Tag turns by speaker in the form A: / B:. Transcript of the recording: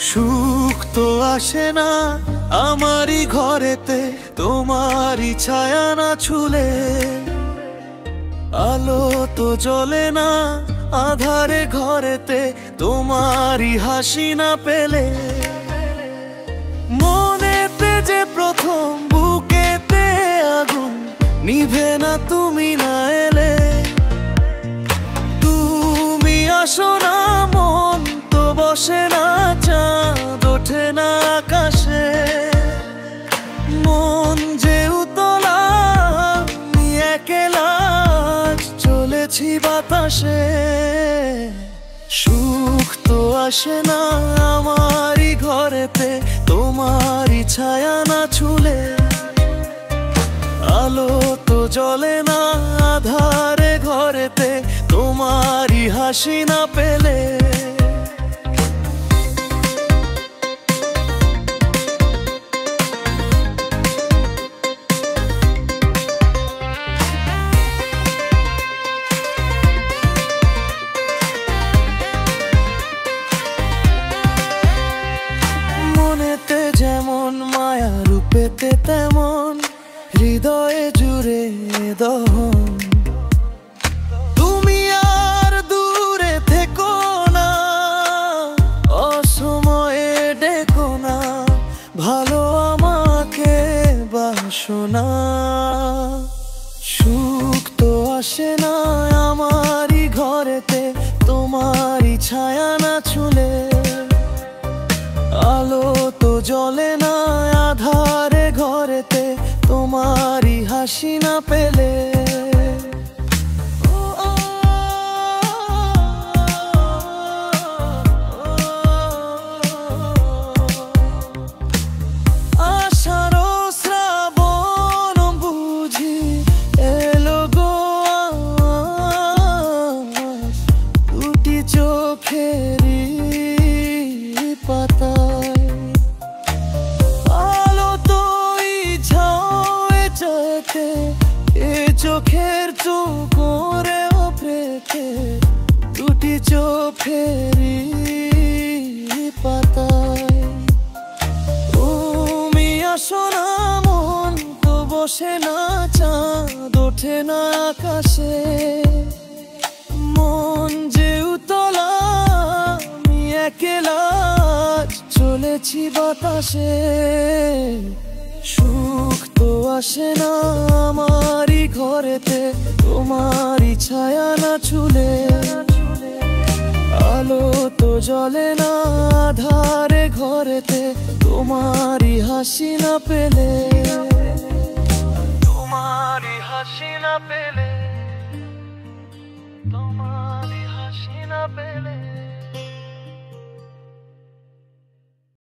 A: সুখ তো আসে না আমারই ঘরেতে তোমারই ছায়া না ছুলে, আলো তো জ্বলে না আধারে ঘরেতে তোমারই হাসি না পেলে। মনেতে যে প্রথম বুকেতে আগুন নিভে না তুমি না এলে, তুমি আসো না মন তো বসে না, চাঁদ ওঠে না আকাশে। মন যে উতলা আমি একলা চলেছি বাতাসে। সুখ তো আসে না আমারই ঘরেতে তোমারই ছায়া না ছুলে, আলো তো জ্বলে না আধারে ঘরেতে তোমারই হাসি না পেলে। মনেতে যেমন মায়া রূপেতে তেমন হৃদয়ে জুড়ে দহন। তুমি আর দূরে থেকো না, অসময়ে ডেকো না, ভালো আমাকে বাসো না। সুখ তো আসে না আমারই ঘরেতে তোমারই ছায়া না ছুলে, আলো তো জ্বলে না আধারে ঘরেতে তোমারই হাসি না পেলে। আষাঢ় শ্রাবণ বুঝি এলো গো দুটি চোখেরই পাতায়, আলো তো ইচ্ছায় যেতে এ চোখের চোখরে ওপরেতে দুটি চোখেরই পাতায়। তুমি আসো না মন তো বসে না, চাঁদ ওঠে না আকাশে। মন যে উতলা আমি একলা চলেছি বাতাসে। সুখ তো আসে না আমারই ঘরেতে তোমারই ছায়া না ছুলে, আলো তো জ্বলে না আধারে ঘরেতে তোমারই হাসি না পেলে। তোমারই হাসি না পেলে, তোমারই হাসি না পেলে।